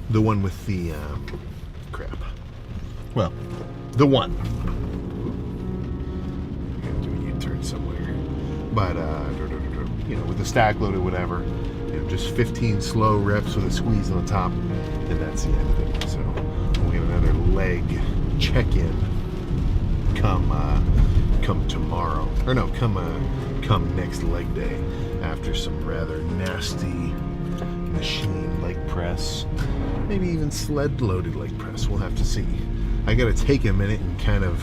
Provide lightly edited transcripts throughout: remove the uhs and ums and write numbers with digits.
The one with the, crap. Well, the one. I'm going to do a U-turn somewhere. But, with the stack loaded, whatever, just 15 slow reps with a squeeze on the top, and that's the end of it. So we'll get another leg check-in come tomorrow. Or no, come next leg day after some rather nasty machine leg press, maybe even sled loaded leg press. We'll have to see. I got to take a minute and kind of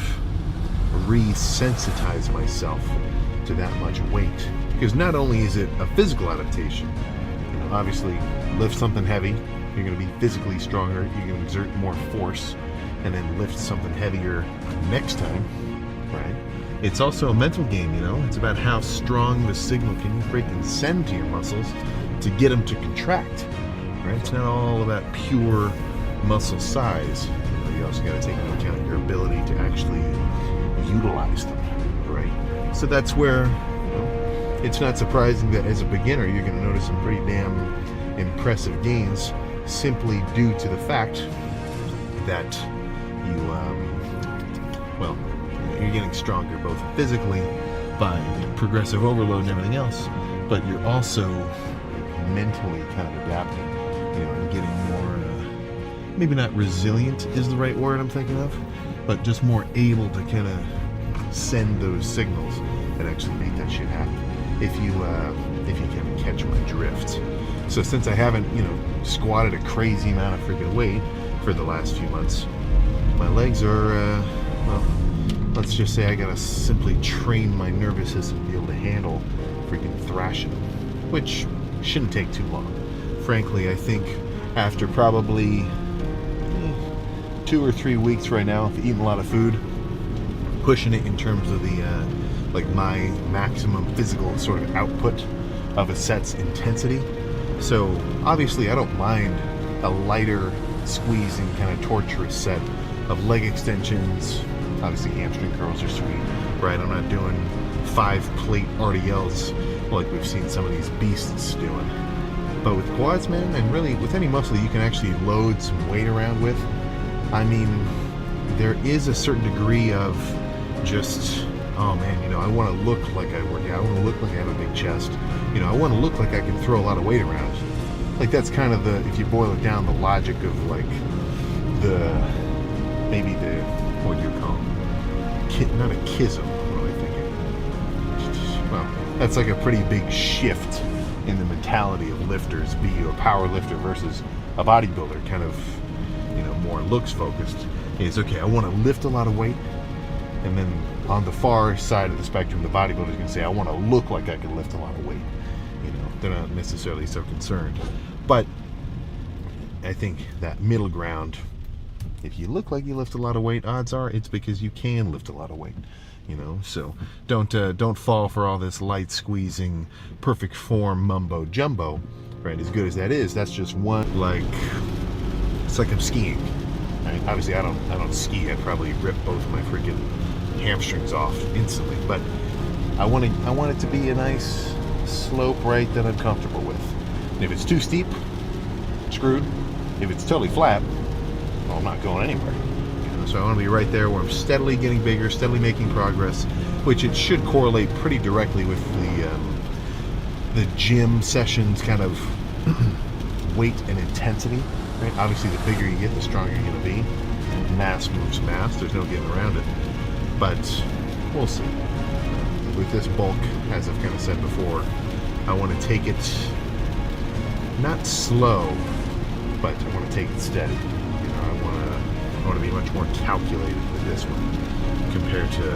resensitize myself to that much weight, because not only is it a physical adaptation, obviously lift something heavy, you're going to be physically stronger, you're going to exert more force, and then lift something heavier next time, right? It's also a mental game, it's about how strong the signal can you freaking send to your muscles to get them to contract, right? It's not all about pure muscle size. You also got to take into account your ability to actually utilize them, right? So that's where it's not surprising that as a beginner you're going to notice some pretty damn impressive gains, simply due to the fact that you're getting stronger both physically by progressive overload and everything else, but you're also mentally kind of adapting, and getting more, maybe not resilient is the right word I'm thinking of, but just more able to kind of send those signals and actually make that shit happen. If you can catch my drift. So since I haven't, squatted a crazy amount of freaking weight for the last few months, my legs are, let's just say I gotta simply train my nervous system to be able to handle freaking thrashing them, which shouldn't take too long. Frankly, I think after probably 2 or 3 weeks right now of eating a lot of food, pushing it in terms of the my maximum physical sort of output of a set's intensity. So obviously I don't mind a lighter squeezing kind of torturous set of leg extensions. Obviously hamstring curls are sweet, right? I'm not doing 5-plate RDLs like we've seen some of these beasts doing. But with quads, man, and really with any muscle you can actually load some weight around with, I mean, there is a certain degree of just, oh man, I want to look like I work out. I want to look like I have a big chest. I want to look like I can throw a lot of weight around. Like that's kind of the, if you boil it down, the logic of like what do you call them? Not a kism, what am I thinking? Well, that's like a pretty big shift in the mentality of lifters, be you a power lifter versus a bodybuilder, kind of, more looks focused. Is okay, I want to lift a lot of weight, and then on the far side of the spectrum, the bodybuilders can say, I want to look like I can lift a lot of weight. They're not necessarily so concerned. But I think that middle ground, if you look like you lift a lot of weight, odds are it's because you can lift a lot of weight. So don't fall for all this light squeezing, perfect form mumbo jumbo, right? As good as that is, that's just one, it's like I'm skiing. Right? Obviously I don't ski. I'd probably rip both my freaking hamstrings off instantly, but I want it to be a nice slope, right, that I'm comfortable with. And if it's too steep, screwed. If it's totally flat, well, I'm not going anywhere. So I want to be right there where I'm steadily getting bigger, steadily making progress, which it should correlate pretty directly with the gym sessions kind of weight and intensity, right? Obviously the bigger you get, the stronger you're going to be. Mass moves mass, there's no getting around it. But we'll see. With this bulk, as I've kind of said before, I want to take it not slow, but I want to take it steady. I want to be much more calculated with this one compared to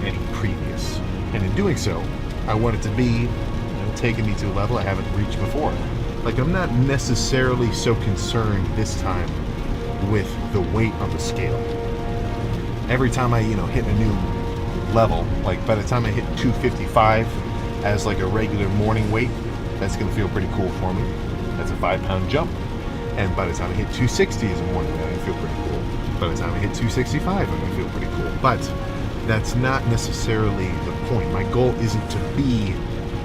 any previous. And in doing so, I want it to be taking me to a level I haven't reached before. Like, I'm not necessarily so concerned this time with the weight on the scale. Every time I, hit a new level, like by the time I hit 255 as like a regular morning weight, that's going to feel pretty cool for me. That's a 5-pound jump. And by the time I hit 260 as a morning weight, I'm going to feel pretty cool. By the time I hit 265, I'm going to feel pretty cool. But that's not necessarily the point. My goal isn't to be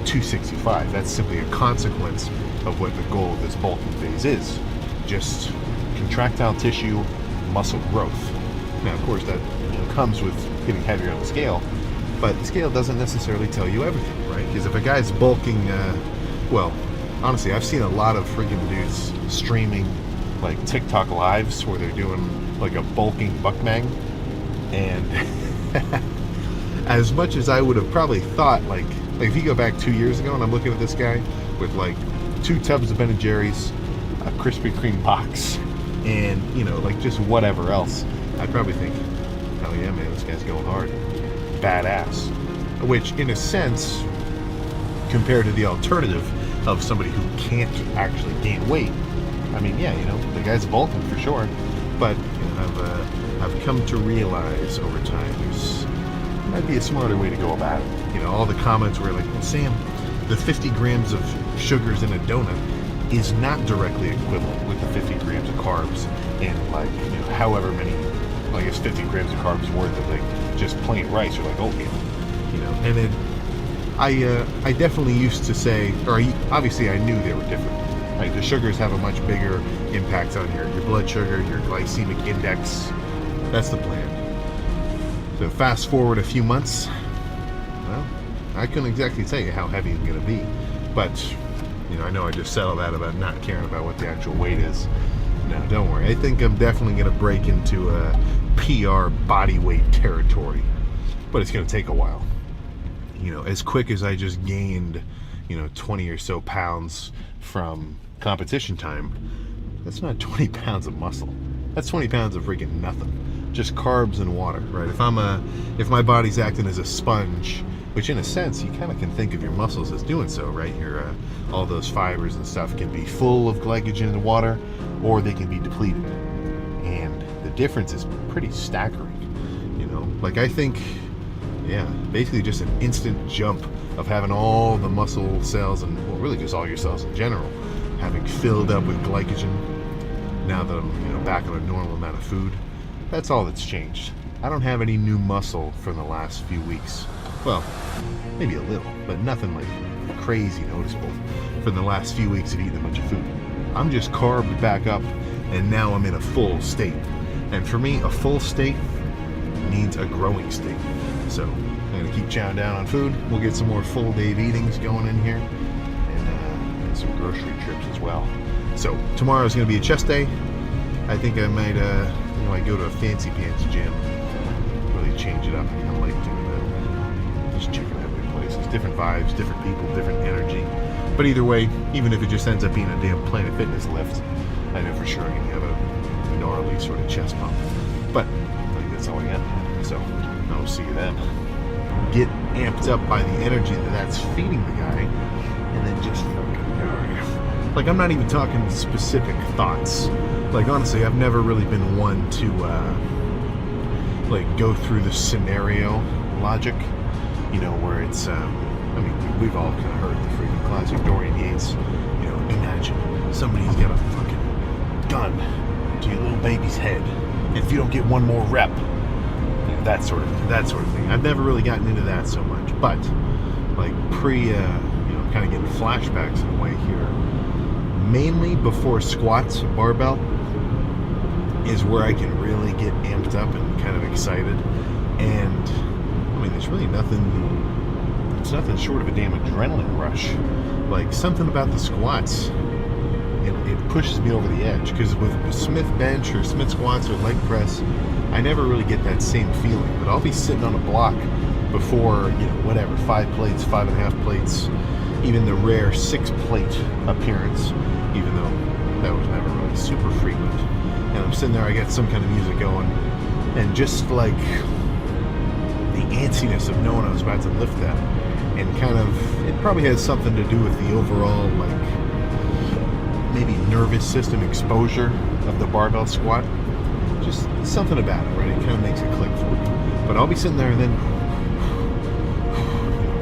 265. That's simply a consequence of what the goal of this bulking phase is. just contractile tissue, muscle growth. Now, of course, that comes with getting heavier on the scale, but the scale doesn't necessarily tell you everything, right? Because if a guy's bulking, well, honestly, I've seen a lot of freaking dudes streaming like TikTok lives where they're doing like a bulking buckmang, and as much as I would have probably thought, like if you go back 2 years ago and I'm looking at this guy with like 2 tubs of Ben & Jerry's, a Krispy Kreme box, and like just whatever else, I'd probably think, hell yeah, man, this guy's going hard, badass. Which in a sense, compared to the alternative of somebody who can't actually gain weight, I mean, yeah, the guy's bulking for sure, but I've come to realize over time there might be a smarter way to go about it. All the comments were like, well, Sam, the 50 grams of sugars in a donut is not directly equivalent with the 50 grams of carbs in like, however many, well, I guess 50 grams of carbs worth of like just plain rice or like oatmeal, and it, I definitely used to say, or obviously I knew they were different. Like the sugars have a much bigger impact on your blood sugar, your glycemic index. That's the plan. So fast forward a few months, well, I couldn't exactly tell you how heavy I'm going to be, but I know I just settled that about not caring about what the actual weight is. No, don't worry. I think I'm definitely going to break into a PR body weight territory, but it's going to take a while. As quick as I just gained, 20 or so pounds from competition time, that's not 20 pounds of muscle. That's 20 pounds of freaking nothing. Just carbs and water, right? If my body's acting as a sponge, which in a sense you kind of can think of your muscles as doing so, right? All those fibers and stuff can be full of glycogen and water, or they can be depleted, and the difference is pretty staggering. Like I think, yeah, basically just an instant jump of having all the muscle cells, and well, really just all your cells in general, having filled up with glycogen. Now that I'm back on a normal amount of food, that's all that's changed. I don't have any new muscle from the last few weeks. Well, maybe a little, but nothing like crazy noticeable from the last few weeks of eating a bunch of food. I'm just carved back up, and now I'm in a full state. And for me, a full state means a growing state. So I'm going to keep chowing down on food. We'll get some more full day of eatings going in here, and some grocery trips as well. So tomorrow's going to be a chest day. I think I might go to a fancy pants gym, really change it up. I kind of like doing that. Just checking out new places, different vibes, different people, different energy. But either way, even if it just ends up being a damn Planet Fitness lift, I know for sure I'm going to have a gnarly sort of chest pump. But I think that's all I got. So I'll see you then. Get amped up by the energy that's feeding the guy, and then just fucking go. Like, I'm not even talking specific thoughts. Like, honestly, I've never really been one to go through the scenario logic, where it's we've all kind of heard the freaking classic Dorian Yates, imagine somebody's got a fucking gun to your little baby's head, and if you don't get one more rep, that sort of thing. I've never really gotten into that so much, but like kind of getting flashbacks in a way here. Mainly before squats, barbell is where I can really get amped up and kind of excited. And there's really nothing. It's nothing short of a damn adrenaline rush. Like something about the squats, it pushes me over the edge. Because with Smith bench or Smith squats or leg press, I never really get that same feeling. But I'll be sitting on a block before 5 plates, 5.5 plates, even the rare 6 plate appearance, even though that was never really super frequent. And I'm sitting there, I got some kind of music going, and just like the antsiness of knowing I was about to lift that, and kind of, it probably has something to do with the overall, like, maybe nervous system exposure of the barbell squat. Just something about it, right? It kind of makes it click for me. But I'll be sitting there and then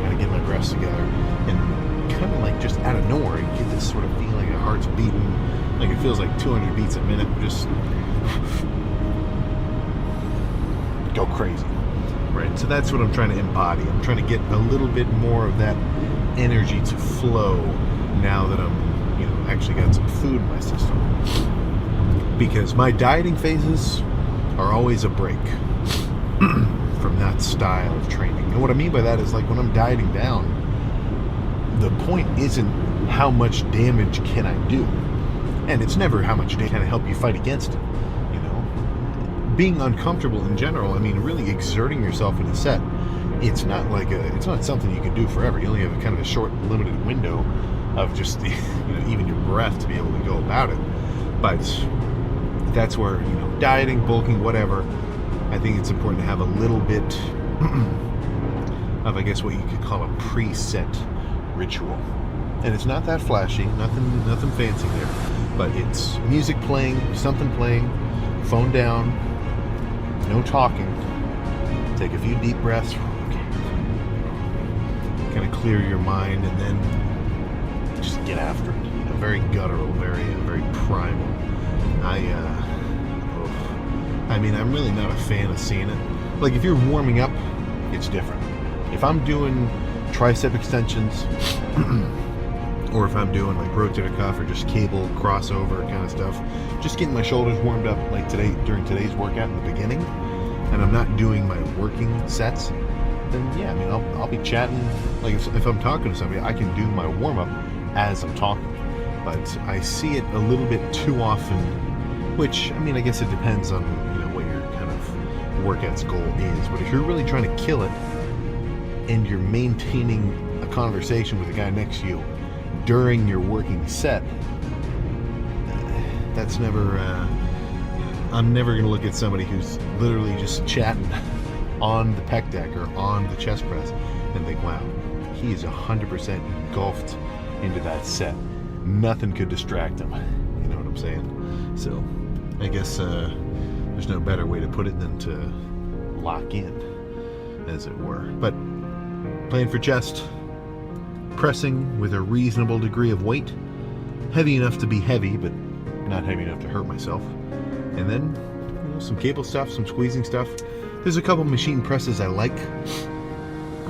kind of get my breath together, and kind of like just out of nowhere, you get this sort of feeling, your heart's beating, like it feels like 200 beats a minute, just go crazy, right? So that's what I'm trying to embody. I'm trying to get a little bit more of that energy to flow now that I'm, actually got some food in my system. because my dieting phases are always a break from that style of training. And what I mean by that is, like, when I'm dieting down, the point isn't how much damage can I do, and it's never how much damage can I help you fight against it. You know, being uncomfortable in general, I mean, really exerting yourself in a set, it's not something you can do forever. You only have kind of a short, limited window of just, you know, even your breath to be able to go about it. But that's where, you know, dieting, bulking, whatever, I think it's important to have a little bit of, I guess, what you could call a preset ritual. And it's not that flashy, nothing fancy there, but it's music playing, something playing, phone down, no talking, take a few deep breaths, kind of clear your mind, and then just get after it. You know, very guttural, very primal. I mean, I'm really not a fan of seeing it. Like, if you're warming up, it's different. If I'm doing tricep extensions, or if I'm doing like rotator cuff or just cable crossover kind of stuff, just getting my shoulders warmed up, like today, during today's workout in the beginning, and I'm not doing my working sets, then yeah, I mean, I'll be chatting. Like, if I'm talking to somebody, I can do my warm-up as I'm talking. But I see it a little bit too often, which, I mean, I guess it depends on, you know, what your kind of workout's goal is. But if you're really trying to kill it and you're maintaining a conversation with the guy next to you during your working set, that's never, I'm never going to look at somebody who's literally just chatting on the pec deck or on the chest press and think, wow, he is 100% engulfed into that set. Nothing could distract him. You know what I'm saying? So I guess there's no better way to put it than to lock in, as it were. But playing for chest, pressing with a reasonable degree of weight, heavy enough to be heavy, but not heavy enough to hurt myself. And then, you know, some cable stuff, some squeezing stuff. There's a couple machine presses I like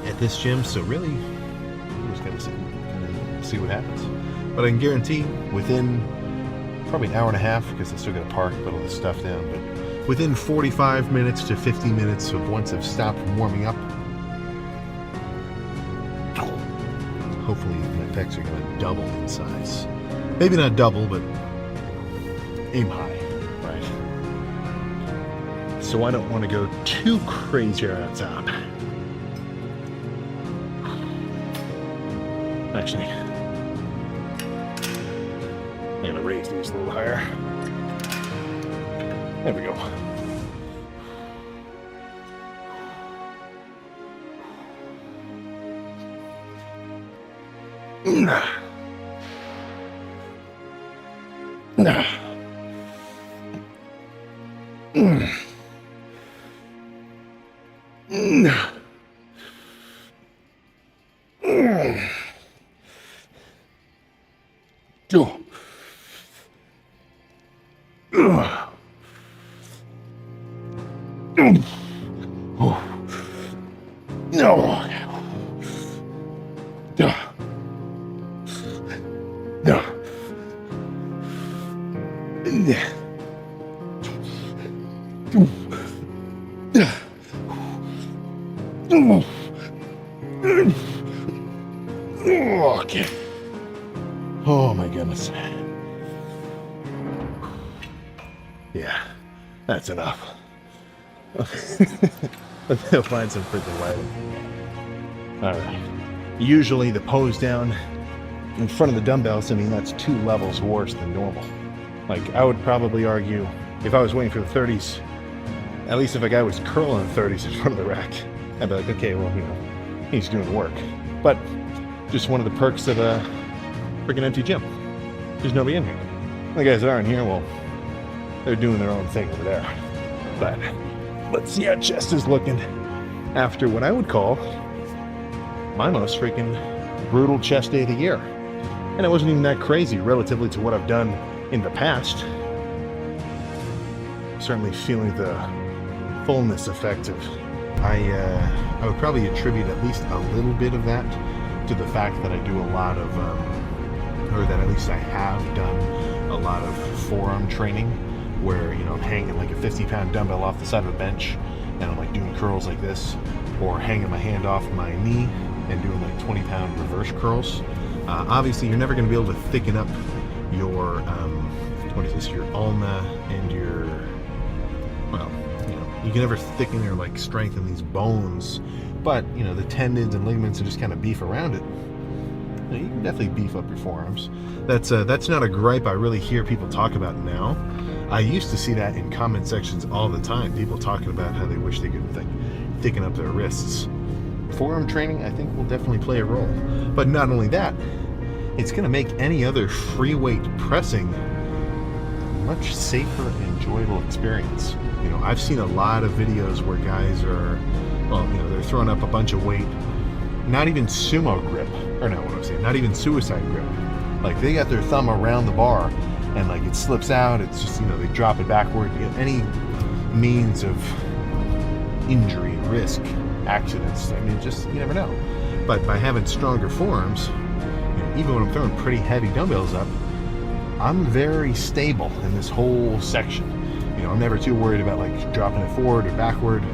at this gym, so really, I'm just gonna see what happens. But I can guarantee within probably an hour and a half, because I still got to park, put all this stuff down, but within 45 minutes to 50 minutes of once I've stopped warming up, hopefully my pecs are going to double in size. Maybe not double, but aim high, right? So I don't want to go too crazy on top. Actually, I'm going to raise these a little higher. There we go. Okay. Oh my goodness. Yeah, that's enough. I'll find some freaking lighting. Alright. Usually the pose down in front of the dumbbells, I mean, that's 2 levels worse than normal. Like, I would probably argue, if I was waiting for the 30s, at least if a guy was curling the 30s in front of the rack, I'd be like, okay, well, you know, he's doing the work. But just one of the perks of a freaking empty gym. There's nobody in here. The guys that aren't here, well, they're doing their own thing over there. But let's see how chest is looking after what I would call my most freaking brutal chest day of the year. And it wasn't even that crazy relatively to what I've done in the past. Certainly feeling the fullness effect of, I would probably attribute at least a little bit of that to the fact that I do a lot of, or that at least I have done a lot of forearm training where, I'm hanging like a 50-pound dumbbell off the side of a bench and I'm like doing curls like this, or hanging my hand off my knee and doing like 20-pound reverse curls. Obviously, you're never going to be able to thicken up your, your ulna and your, you can never thicken or like strengthen these bones, but, the tendons and ligaments and just kind of beef around it. You can definitely beef up your forearms. That's not a gripe I really hear people talk about now. I used to see that in comment sections all the time. People talking about how they wish they could thicken up their wrists. Forearm training, I think, will definitely play a role. But not only that, it's going to make any other free weight pressing a much safer and enjoyable experience. I've seen a lot of videos where guys are, they're throwing up a bunch of weight, not even sumo grip, or no, what I'm saying, not even suicide grip. Like they got their thumb around the bar and like it slips out, it's just, they drop it backward. Any means of injury, risk, accidents, you never know. But by having stronger forearms, even when I'm throwing pretty heavy dumbbells up, I'm very stable in this whole section. I'm never too worried about like dropping it forward or backward.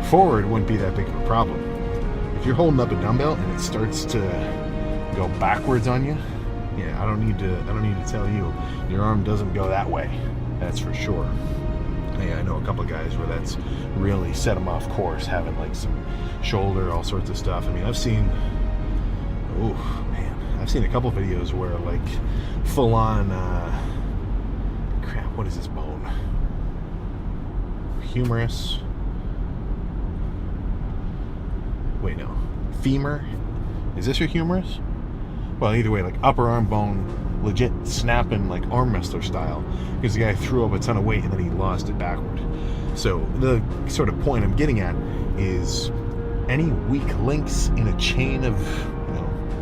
Forward wouldn't be that big of a problem. If you're holding up a dumbbell and it starts to go backwards on you, I don't need to tell you, your arm doesn't go that way. That's for sure. I know a couple of guys where that's really set them off course, having like some shoulder, all sorts of stuff. I've seen a couple of videos where like full on what is this bone? Humerus. Wait, no. Femur? Is this your humerus? Well, either way, like upper arm bone, legit snapping like arm wrestler style, because the guy threw up a ton of weight and then he lost it backward. So the sort of point I'm getting at is any weak links in a chain of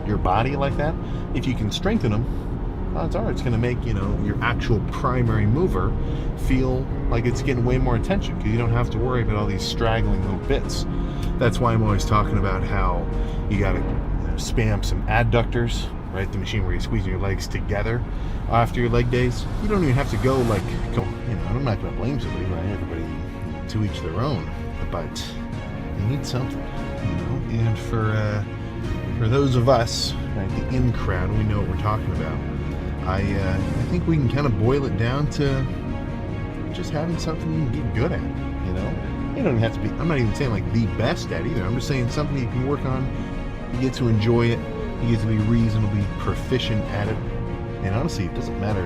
your body like that, if you can strengthen them, odds are it's going to make your actual primary mover feel like it's getting way more attention, because you don't have to worry about all these straggling little bits. That's why I'm always talking about how you got to spam some adductors, right? The machine where you squeeze your legs together after your leg days. You don't even have to go like, I'm not going to blame somebody, right? Everybody to each their own, but you need something, And for those of us, right, the in crowd, we know what we're talking about. I think we can kind of boil it down to just having something you can be good at, You don't have to be, I'm not even saying like the best at either. I'm just saying something you can work on. You get to enjoy it. You get to be reasonably proficient at it. And honestly, it doesn't matter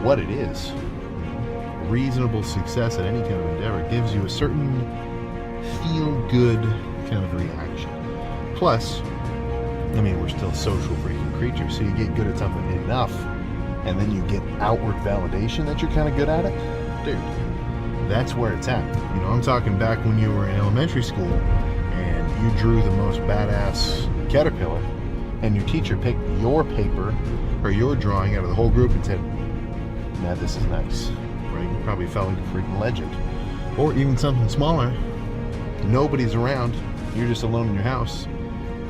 what it is. Reasonable success at any kind of endeavor gives you a certain feel-good kind of reaction. Plus, we're still social freaking creatures, so you get good at something enough, and then you get outward validation that you're kind of good at it. Dude, that's where it's at. I'm talking back when you were in elementary school and you drew the most badass caterpillar, and your teacher picked your paper or your drawing out of the whole group and said, "Nah, this is nice." Right? You probably felt like a freaking legend. Or even something smaller. Nobody's around. You're just alone in your house.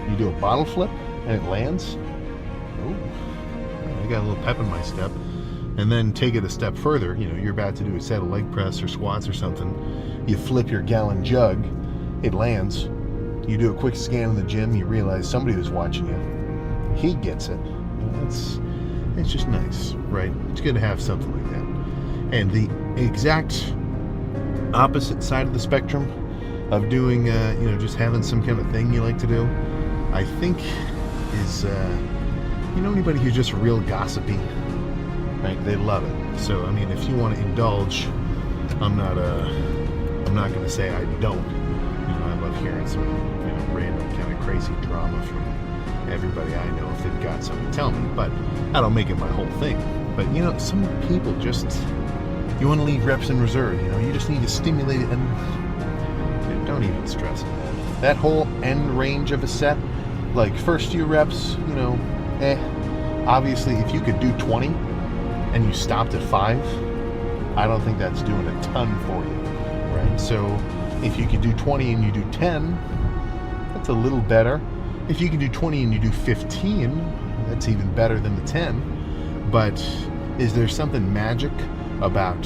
You do a bottle flip and it lands. Oh, I got a little pep in my step. And then take it a step further. You're about to do a set of leg press or squats or something. You flip your gallon jug. It lands. You do a quick scan in the gym. You realize somebody was watching you. He gets it. It's just nice, right? It's good to have something like that. And the exact opposite side of the spectrum of doing, just having some kind of thing you like to do, I think is, anybody who's just real gossipy, right? They love it. So, if you want to indulge, I'm not going to say I don't. I love hearing some, random kind of crazy drama from everybody I know if they've got something to tell me, but I don't make it my whole thing. But, some people just, you want to leave reps in reserve, you just need to stimulate it, and don't even stress it. That whole end range of a set, like first few reps, obviously if you could do 20 and you stopped at 5, I don't think that's doing a ton for you, right? So if you could do 20 and you do 10, that's a little better. If you can do 20 and you do 15, that's even better than the 10. But is there something magic about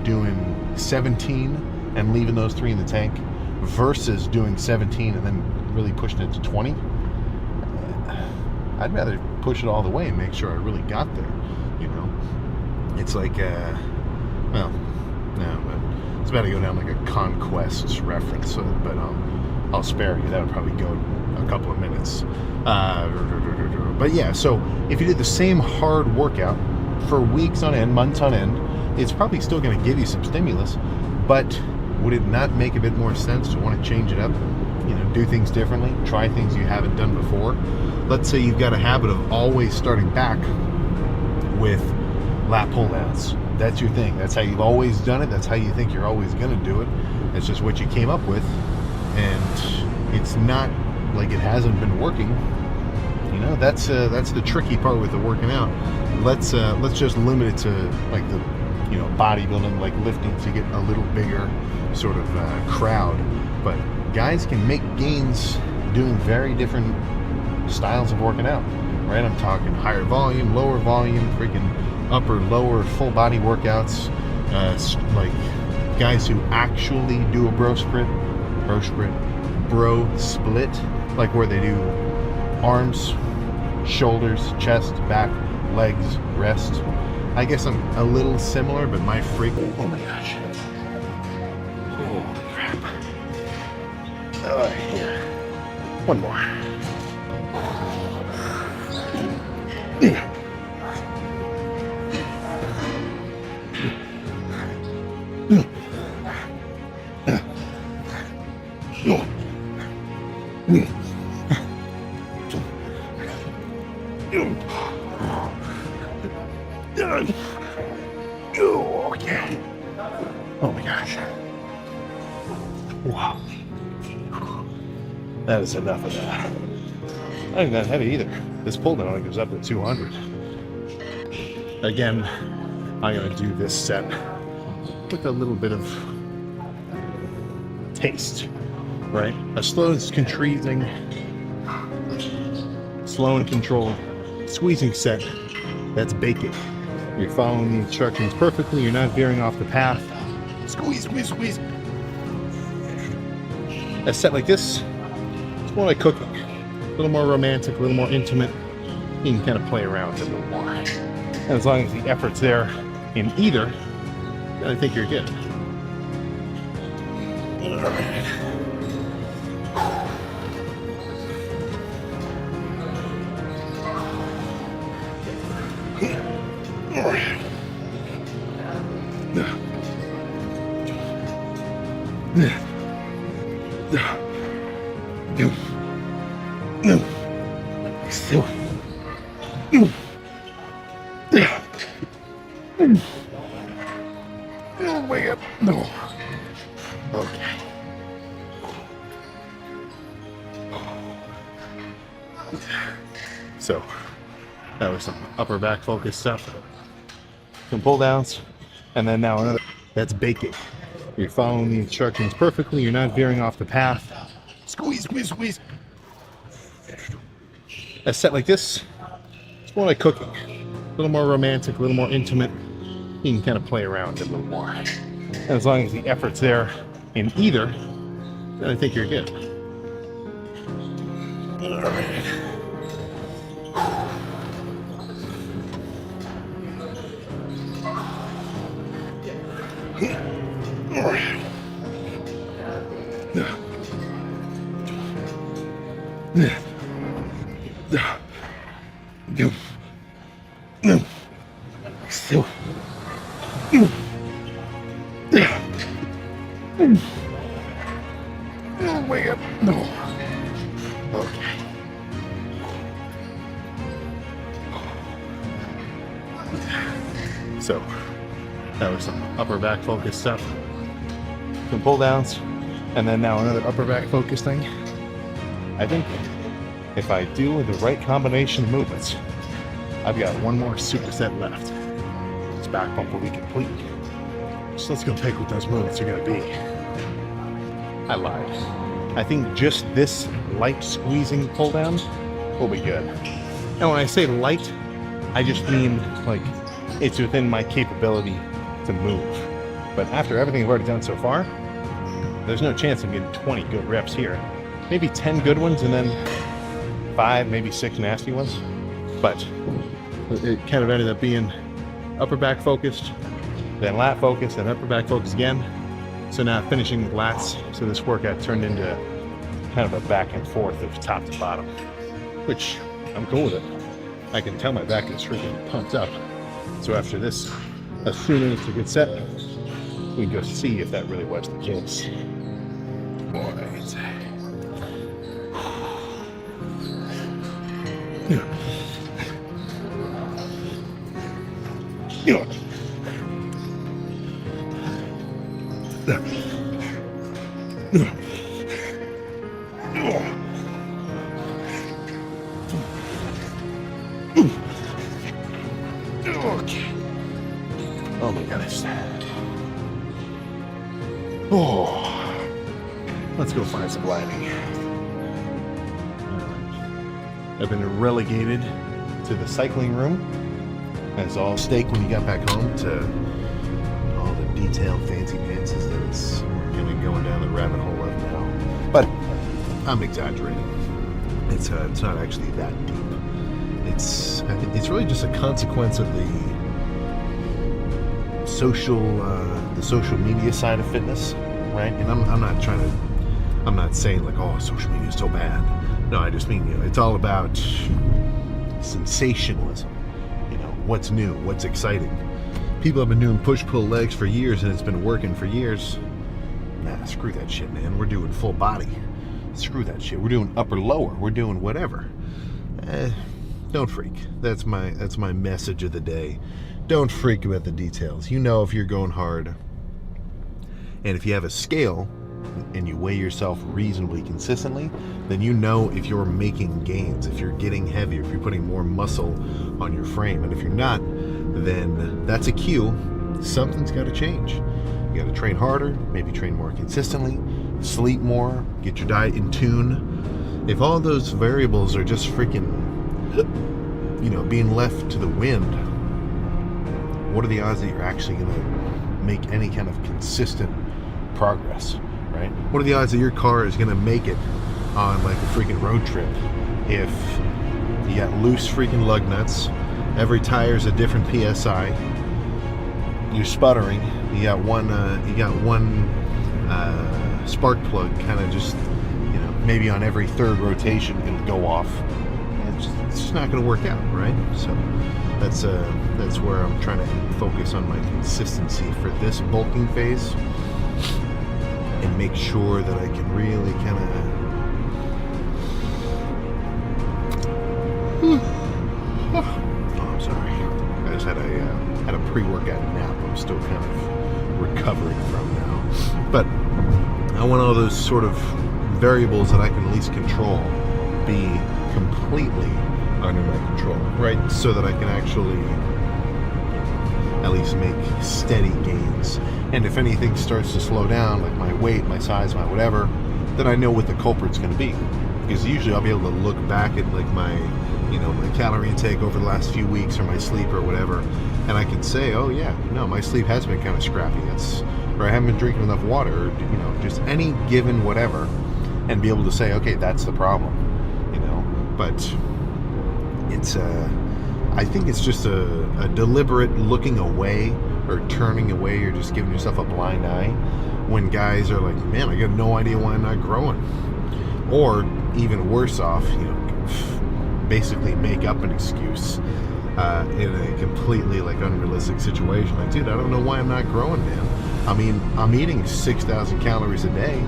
doing 17 and leaving those 3 in the tank versus doing 17 and then really pushing it to 20. I'd rather push it all the way and make sure I really got there, you know. It's like, well, no, but it's about to go down like a Conquest reference, but I'll spare you. That would probably go a couple of minutes. But yeah, so if you did the same hard workout for weeks on end, months on end, it's probably still going to give you some stimulus, but would it not make a bit more sense to want to change it up? You know, do things differently, try things you haven't done before. Let's say you've got a habit of always starting back with lat pull downs. That's your thing. That's how you've always done it. That's how you think you're always going to do it. It's just what you came up with, and it's not like it hasn't been working. You know, that's the tricky part with the working out. Let's just limit it to like the, you know, bodybuilding, like lifting, to get a little bigger sort of crowd. But guys can make gains doing very different styles of working out, right? I'm talking higher volume, lower volume, freaking upper, lower, full body workouts, like guys who actually do a bro split, like where they do arms, shoulders, chest, back, legs, rest. I guess I'm a little similar, but my oh my gosh. Holy crap. Yeah. One more. Okay. Oh my gosh. Wow. That is enough of that. Not even that heavy either. This pull down only goes up to 200. Again, I'm going to do this set with a little bit of taste, right? A slow and controlled squeezing set that's baking. You're following the instructions perfectly. You're not veering off the path. Squeeze, squeeze, squeeze. A set like this, it's more like cooking. A little more romantic, a little more intimate. You can kind of play around with it a little more. And as long as the effort's there in either, then I think you're good. All right. Way up. No. Okay. So that was some upper back focus stuff. Some pull downs, and then now another. That's baking. You're following the instructions perfectly. You're not veering off the path. Squeeze, squeeze, squeeze. A set like this, it's more like cooking. A little more romantic, a little more intimate. You can kind of play around with it a little more. And as long as the effort's there in either, then I think you're good. All right. All right. Way up. No. Okay. So that was some upper back focus stuff. Some pull downs, and then now another upper back focus thing. I think if I do the right combination of movements, I've got one more superset left. This back pump will be complete. So let's go pick what those movements are going to be. I lied. I think just this light squeezing pull down will be good. And when I say light, I just mean like it's within my capability to move. But after everything I've already done so far, there's no chance I'm getting 20 good reps here. Maybe 10 good ones and then 5, maybe 6 nasty ones. But it kind of ended up being upper back focused, then lat focused, then upper back focused again. So now finishing with lats. So this workout turned into kind of a back and forth of top to bottom, which I'm cool with it. I can tell my back is freaking pumped up. So after this, assuming it's a good set, we go see if that really was the case. All right. Oh my goodness. Oh, let's go find some lighting. I've been relegated to the cycling room, as all steak when you got back home, to all the detailed fancy dances that it's really going down the rabbit hole of now. But I'm exaggerating. It's not actually that deep. It's really just a consequence of the social media side of fitness, right? And I'm not saying like, oh, social media is so bad. No, I just mean, it's all about sensationalism. What's new, what's exciting. People have been doing push-pull legs for years and it's been working for years. Nah, screw that shit, man. We're doing full body. Screw that shit. We're doing upper lower. We're doing whatever. Don't freak. That's my message of the day. Don't freak about the details. If you're going hard. And if you have a scale and you weigh yourself reasonably consistently, then if you're making gains, if you're getting heavier, if you're putting more muscle on your frame. And if you're not, then that's a cue. Something's got to change. You got to train harder, maybe train more consistently, sleep more, get your diet in tune. If all those variables are just freaking, being left to the wind, what are the odds that you're actually going to make any kind of consistent progress, right? What are the odds that your car is going to make it on like a freaking road trip if you got loose freaking lug nuts, every tire's a different PSI, you're sputtering, you got one spark plug kind of just, maybe on every third rotation it'll go off. It's just not going to work out, right? So that's where I'm trying to focus on my consistency for this bulking phase and make sure that I can really kind of oh, I'm sorry. I just had a pre-workout nap. I'm still kind of recovering from now. But I want all those sort of variables that I can at least control be completely under my control, right? So that I can actually at least make steady gains. And if anything starts to slow down, like my weight, my size, my whatever, then I know what the culprit's going to be. Because usually I'll be able to look back at like my calorie intake over the last few weeks, or my sleep or whatever, and I can say, oh yeah, no, my sleep has been kind of scrappy. Or I haven't been drinking enough water, or just any given whatever, and be able to say, okay, that's the problem, But it's I think it's just a deliberate looking away or turning away, or just giving yourself a blind eye when guys are like, man, I got no idea why I'm not growing. Or even worse off, basically make up an excuse in a completely like unrealistic situation. Like, dude, I don't know why I'm not growing, man. I mean, I'm eating 6,000 calories a day,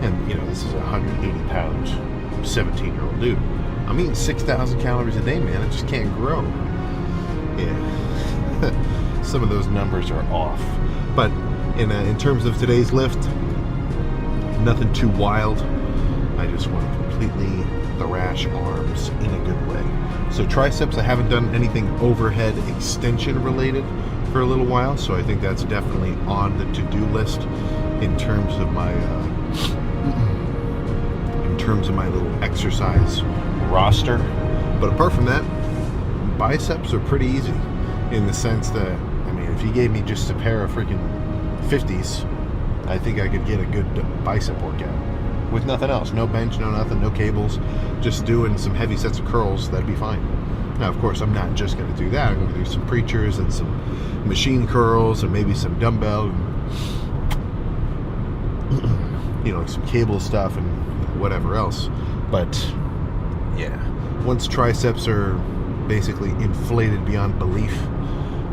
and this is a 180-pound 17-year-old dude. I'm eating 6,000 calories a day, man. I just can't grow. Yeah, some of those numbers are off. But in terms of today's lift, nothing too wild. I just want to completely thrash arms in a good way. So triceps, I haven't done anything overhead extension related for a little while, so I think that's definitely on the to-do list in terms of my little exercise roster. But apart from that, biceps are pretty easy in the sense that, if you gave me just a pair of freaking 50s, I think I could get a good bicep workout with nothing else. No bench, no nothing, no cables, just doing some heavy sets of curls. That'd be fine. Now, of course, I'm not just going to do that. I'm going to do some preachers and some machine curls and maybe some dumbbell, you know, some cable stuff and whatever else. But yeah, once triceps are basically inflated beyond belief,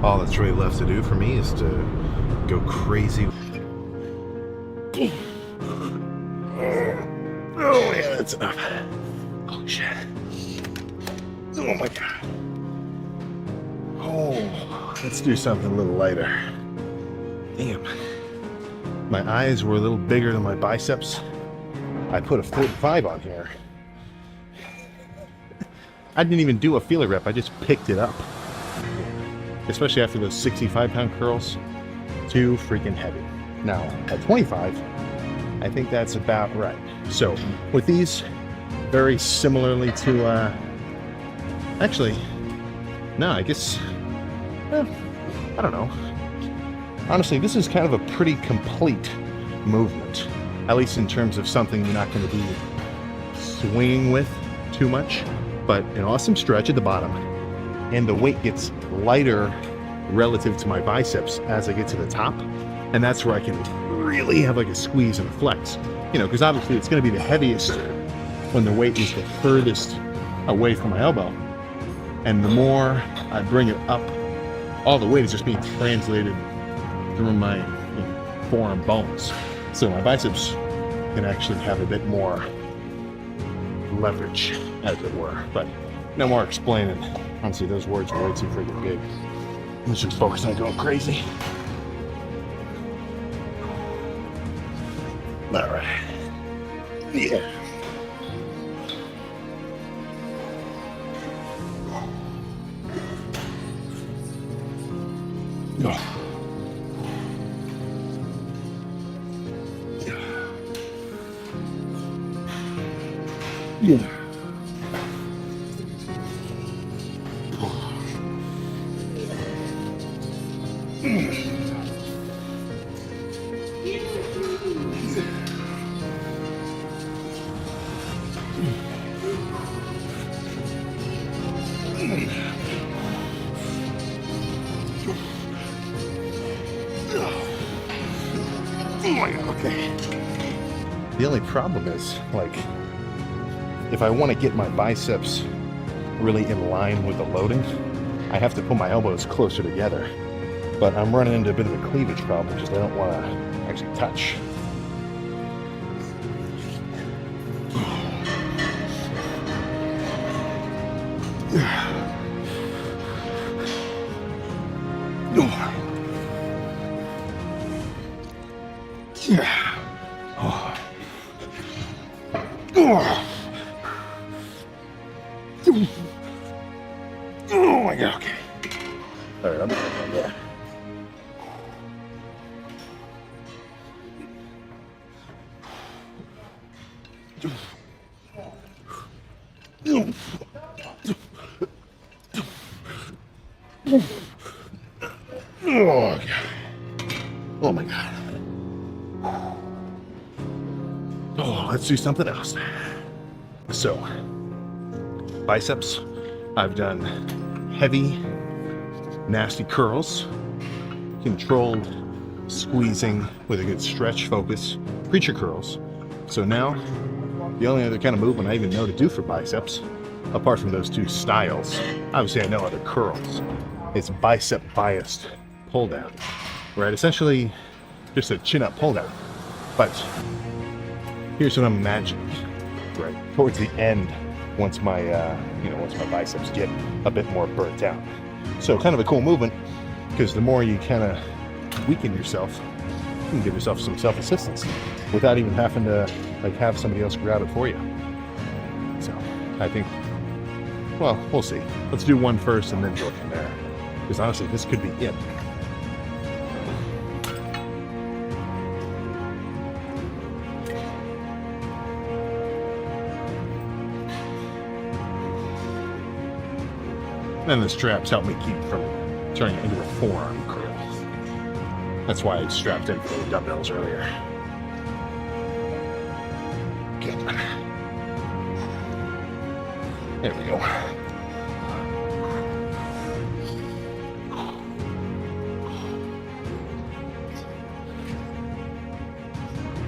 all that's really left to do for me is to go crazy. Oh yeah, that's enough. Oh shit. Oh my god. Oh, let's do something a little lighter. Damn. My eyes were a little bigger than my biceps. I put a 45 on here. I didn't even do a feeler rep, I just picked it up. Especially after those 65-pound curls. Too freaking heavy. Now, at 25, I think that's about right. So, with these, very similarly to, actually, no, I guess, I don't know. Honestly, this is kind of a pretty complete movement, at least in terms of something you're not going to be swinging with too much, but an awesome stretch at the bottom, and the weight gets lighter relative to my biceps as I get to the top, and that's where I can really have like a squeeze and a flex, you know, because obviously it's going to be the heaviest when the weight is the furthest away from my elbow, and the more I bring it up, all the weight is just being translated through my forearm bones, so my biceps can actually have a bit more leverage, as it were. But no more explaining. Honestly, those words were way too freaking big. Let's just focus on going crazy. All right. Yeah. Oh. Yeah. Okay. The only problem is, like, if I want to get my biceps really in line with the loading, I have to put my elbows closer together. But I'm running into a bit of a cleavage problem, just I don't want to actually touch. Oh my god, okay. Alright, I'm done there. Oh, god. Oh my god. Oh, let's do something else. So, biceps, I've done heavy, nasty curls, controlled squeezing with a good stretch focus, preacher curls. So now, the only other kind of movement I even know to do for biceps, apart from those two styles, obviously I know other curls, it's bicep biased pull down, right? Essentially just a chin up pull down. But here's what I'm imagining, right? Towards the end, once my once my biceps get a bit more burnt out. So kind of a cool movement, because the more you kind of weaken yourself, you can give yourself some self-assistance without even having to like have somebody else grab it for you. So I think, well, we'll see. Let's do one first and then go from there. Because honestly, this could be it. And the straps help me keep from turning it into a forearm curl. That's why I strapped in for the dumbbells earlier. Okay. There we go.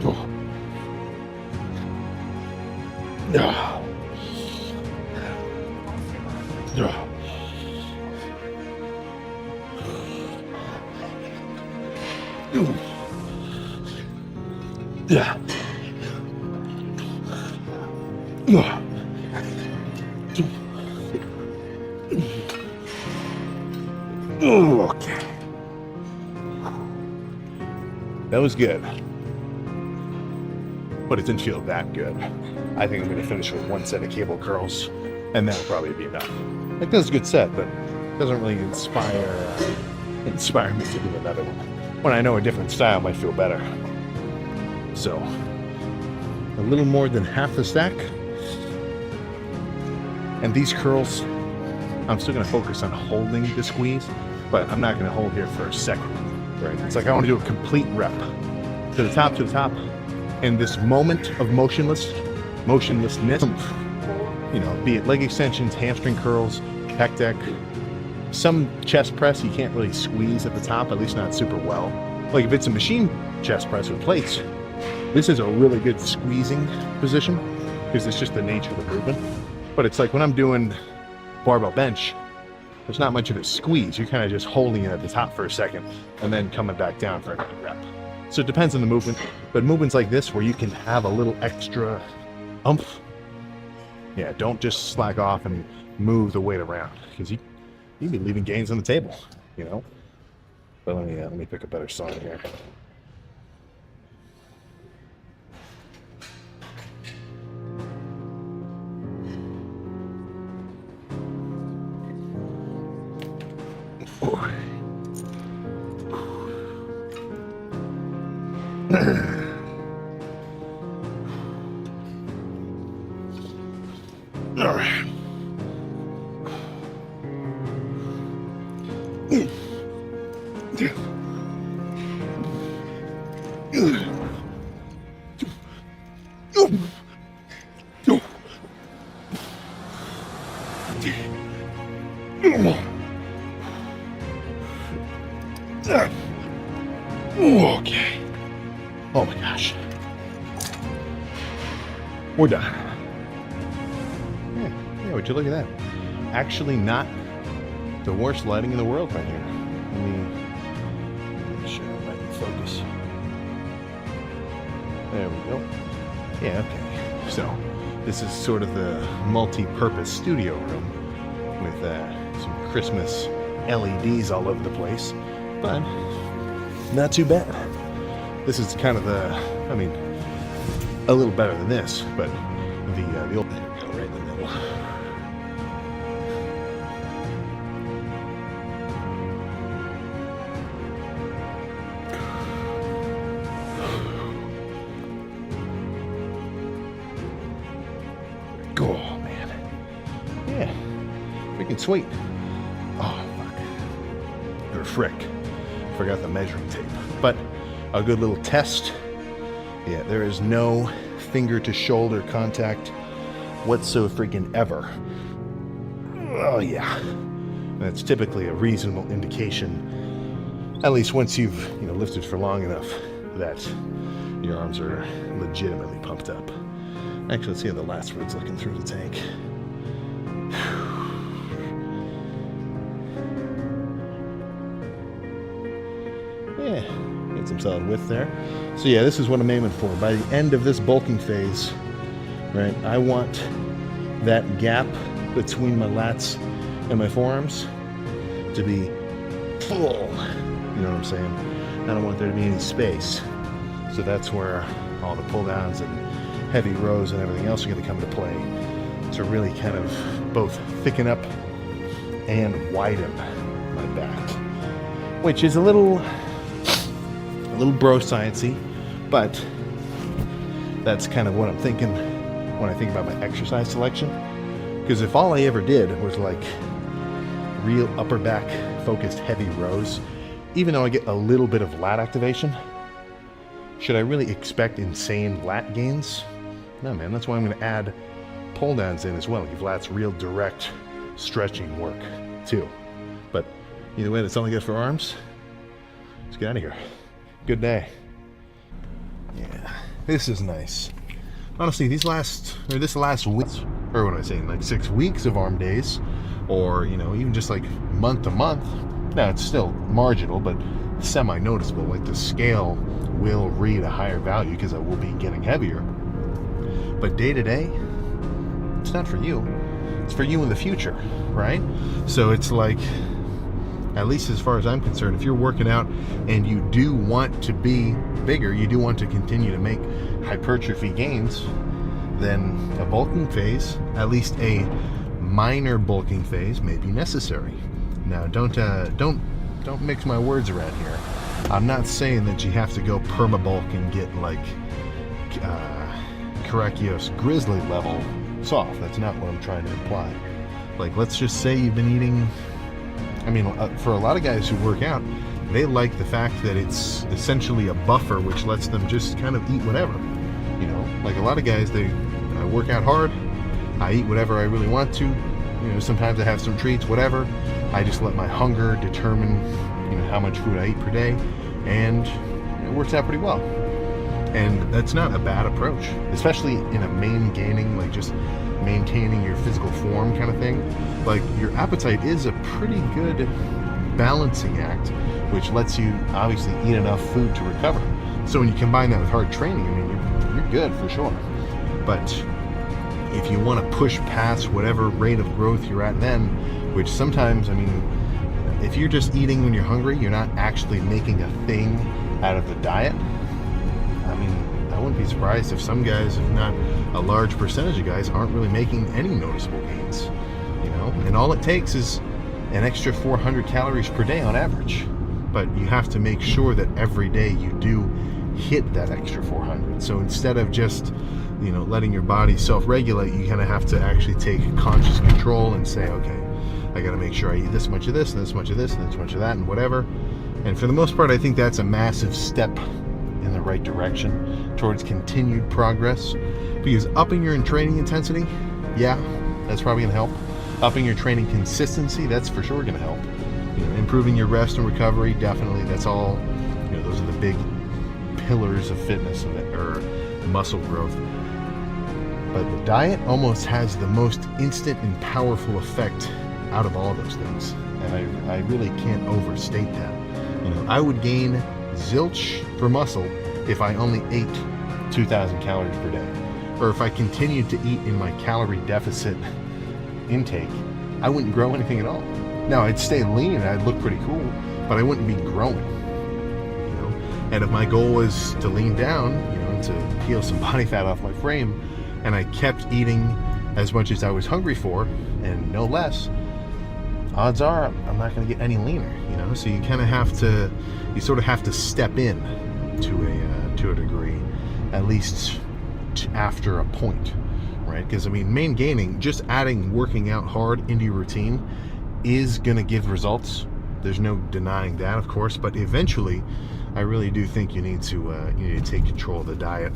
Oh. Yeah. Yeah. Yeah. Okay. That was good. But it didn't feel that good. I think I'm going to finish with one set of cable curls, and that'll probably be enough. Like, that's a good set, but it doesn't really inspire me to do another one. When I know a different style might feel better. So, a little more than half the stack. And these curls, I'm still going to focus on holding the squeeze, but I'm not going to hold here for a second. Right? It's like I want to do a complete rep. To the top, and this moment of motionlessness, you know, be it leg extensions, hamstring curls, pec deck, some chest press you can't really squeeze at the top, at least not super well. Like if it's a machine chest press with plates, this is a really good squeezing position because it's just the nature of the movement. But it's like when I'm doing barbell bench, there's not much of a squeeze. You're kind of just holding it at the top for a second and then coming back down for another rep. So it depends on the movement, but movements like this where you can have a little extra oomph, yeah, don't just slack off and move the weight around because you'd be leaving gains on the table, you know. But let me pick a better song here. All right. Okay. Oh my gosh. We're done. Yeah, would you look at that? Actually not the worst lighting in the world right here. Let me make sure I can focus. There we go. Yeah, okay. So this is sort of the multi-purpose studio room with some Christmas LEDs all over the place, but not too bad. This is kind of I mean, a little better than this, but the old, there we go, right in the middle. Oh man, yeah, freaking sweet. Oh fuck, or frick, forgot the measuring tape, but a good little test. Yeah, there is no finger to shoulder contact whatsoever. Oh yeah, that's typically a reasonable indication, at least once you've lifted for long enough, that your arms are legitimately pumped up. Actually, let's see how the last foot's looking through the tank. Yeah, get some solid width there. So yeah, this is what I'm aiming for. By the end of this bulking phase, right, I want that gap between my lats and my forearms to be full. You know what I'm saying? I don't want there to be any space. So that's where all the pull downs and heavy rows and everything else are going to come into play to really kind of both thicken up and widen my back, which is a little bro sciencey, but that's kind of what I'm thinking when I think about my exercise selection. Because if all I ever did was like real upper back focused heavy rows, even though I get a little bit of lat activation, should I really expect insane lat gains? No, man, that's why I'm going to add pull downs in as well. Give lats real direct stretching work too. But either way, that's all I got for arms. Let's get out of here. Good day. Yeah, this is nice. Honestly, this last week, or what am I saying, like 6 weeks of arm days, or, you know, even just like month to month, now it's still marginal, but semi-noticeable. Like the scale will read a higher value because I will be getting heavier. But day to day, it's not for you. It's for you in the future, right? So it's like, at least as far as I'm concerned, if you're working out and you do want to be bigger, you do want to continue to make hypertrophy gains, then a bulking phase, at least a minor bulking phase, may be necessary. Now, don't mix my words around here. I'm not saying that you have to go perma-bulk and get like Karakios Grizzly level soft. That's not what I'm trying to imply. Like, let's just say you've been eating, I mean, for a lot of guys who work out, they like the fact that it's essentially a buffer which lets them just kind of eat whatever. You know, like a lot of guys, I work out hard, I eat whatever I really want to. You know, sometimes I have some treats, whatever. I just let my hunger determine, you know, how much food I eat per day, and it works out pretty well. And that's not a bad approach, especially in a main gaining, like just maintaining your physical form kind of thing. Like, your appetite is a pretty good balancing act, which lets you obviously eat enough food to recover. So when you combine that with hard training, I mean, you're good for sure. But if you want to push past whatever rate of growth you're at then, which sometimes, I mean, if you're just eating when you're hungry, you're not actually making a thing out of the diet. I mean, I wouldn't be surprised if some guys, if not a large percentage of guys, aren't really making any noticeable gains, you know? And all it takes is an extra 400 calories per day on average. But you have to make sure that every day you do hit that extra 400. So instead of just, you know, letting your body self-regulate, you kind of have to actually take conscious control and say, okay, I got to make sure I eat this much of this, and this much of this, and this much of that, and whatever. And for the most part, I think that's a massive step in the right direction towards continued progress. Because upping your training intensity, yeah, that's probably going to help. Upping your training consistency, that's for sure going to help. You know, improving your rest and recovery, definitely. That's all, you know, those are the big pillars of fitness or muscle growth. But the diet almost has the most instant and powerful effect out of all those things. And I really can't overstate that. You know, I would gain zilch for muscle if I only ate 2,000 calories per day. Or if I continued to eat in my calorie deficit intake, I wouldn't grow anything at all. Now, I'd stay lean and I'd look pretty cool, but I wouldn't be growing, you know? And if my goal was to lean down, you know, to peel some body fat off my frame, and I kept eating as much as I was hungry for, and no less, odds are I'm not going to get any leaner, you know? So you kind of have to, you sort of have to step in to a degree, at least after a point, right? Because, I mean, main gaining, just adding working out hard into your routine is going to give results. There's no denying that, of course, but eventually I really do think you need to take control of the diet,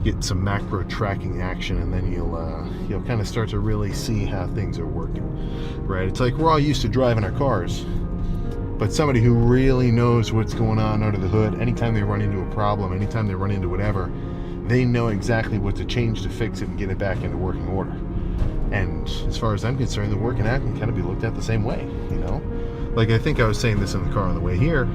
get some macro tracking action, and then you'll kind of start to really see how things are working, right? It's like we're all used to driving our cars, but somebody who really knows what's going on under the hood, anytime they run into a problem, anytime they run into whatever, they know exactly what to change to fix it and get it back into working order. And as far as I'm concerned, the working out can kind of be looked at the same way, you know? Like, I think I was saying this in the car on the way here.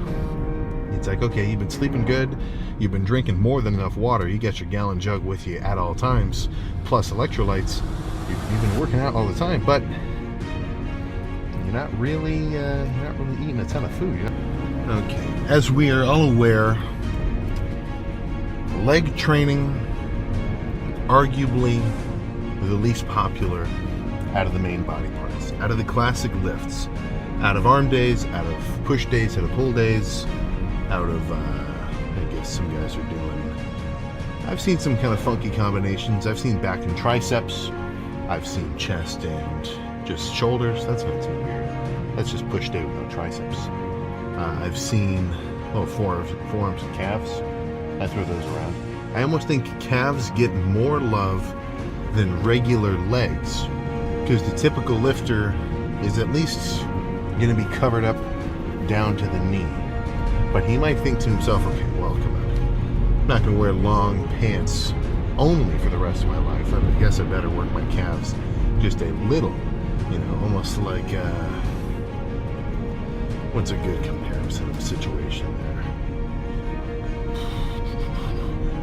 It's like, okay, you've been sleeping good, you've been drinking more than enough water, you got your gallon jug with you at all times, plus electrolytes, you've been working out all the time, but you're not really eating a ton of food, you know? Okay, as we are all aware, leg training, arguably the least popular out of the main body parts, out of the classic lifts, out of arm days, out of push days, out of pull days, out of, I guess some guys are doing, I've seen some kind of funky combinations. I've seen back and triceps, I've seen chest and just shoulders. That's not too weird. That's just push day with no triceps. I've seen forearms and calves. I throw those around. I almost think calves get more love than regular legs, because the typical lifter is at least going to be covered up down to the knee. But he might think to himself, okay, well, come on, I'm not going to wear long pants only for the rest of my life. I guess I better work my calves just a little, almost like, what's a good comparison of situation there?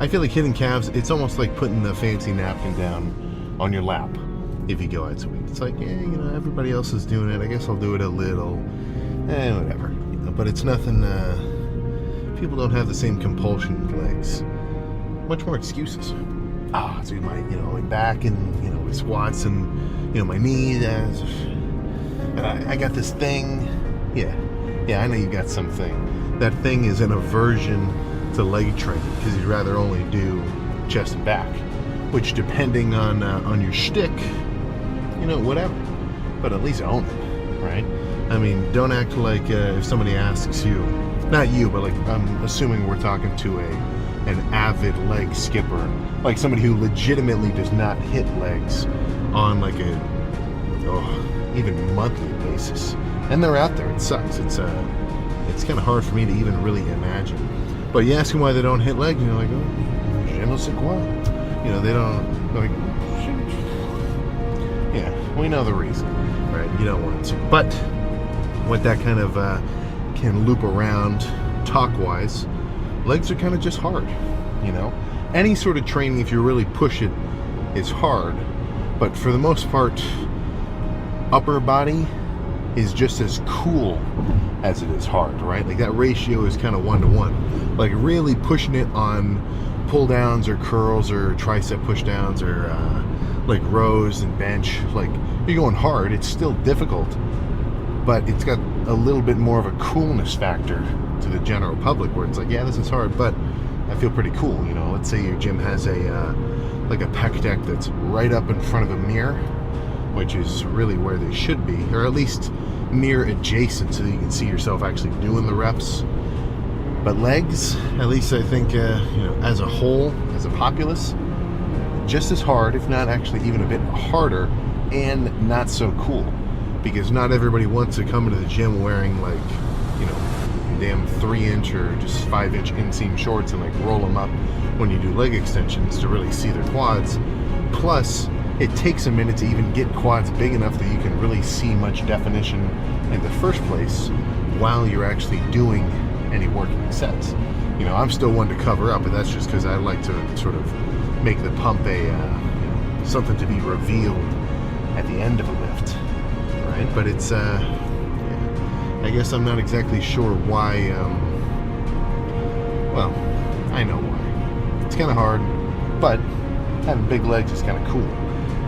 I feel like hitting calves, it's almost like putting the fancy napkin down on your lap if you go out to eat. It's like, everybody else is doing it. I guess I'll do it a little, whatever. But it's nothing, people don't have the same compulsion with legs. Much more excuses. So my back and, my squats and, my knees. I got this thing. Yeah, I know you got something. That thing is an aversion to leg training because you'd rather only do chest and back, which depending on your shtick, whatever. But at least own it, right? I mean, don't act like if somebody asks you, not you, but like I'm assuming we're talking to an avid leg skipper, like somebody who legitimately does not hit legs on like a even monthly basis, and they're out there. It sucks. It's kind of hard for me to even really imagine. But you ask them why they don't hit legs, and you're like, oh, je ne sais quoi. They don't, like, yeah, we know the reason, right? You don't want to. But what that kind of can loop around talk-wise, legs are kind of just hard, Any sort of training, if you really push it, is hard. But for the most part, upper body is just as cool as it is hard, right? Like that ratio is kind of 1-to-1. Like really pushing it on pull downs or curls or tricep push downs or like rows and bench, like you're going hard. It's still difficult, but it's got a little bit more of a coolness factor to the general public where it's like, yeah, this is hard, but I feel pretty cool. Let's say your gym has like a pec deck that's right up in front of a mirror, which is really where they should be, or at least mirror adjacent so that you can see yourself actually doing the reps. But legs, at least I think, as a whole, as a populace, just as hard, if not actually even a bit harder, and not so cool. Because not everybody wants to come into the gym wearing like, damn 3-inch or just 5-inch inseam shorts and like roll them up when you do leg extensions to really see their quads. Plus, it takes a minute to even get quads big enough that you can really see much definition in the first place while you're actually doing any working sets. I'm still one to cover up, but that's just because I like to sort of make the pump something to be revealed at the end of a lift, right? But it's I guess I'm not exactly sure why. Well, I know why. It's kind of hard, but having big legs is kind of cool.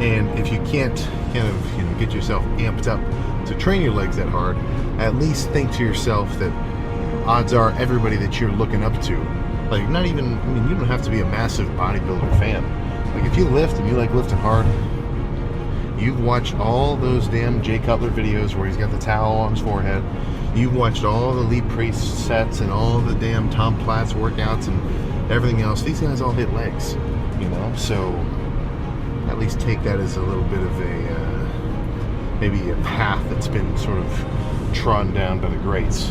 And if you can't kind of get yourself amped up to train your legs that hard, at least think to yourself that odds are everybody that you're looking up to, like not even, you don't have to be a massive bodybuilder fan. Like if you lift and you like lifting hard, you've watched all those damn Jay Cutler videos where he's got the towel on his forehead. You've watched all the Lee Priest sets and all the damn Tom Platz workouts and everything else. These guys all hit legs, so at least take that as a little bit of a maybe a path that's been sort of trodden down by the greats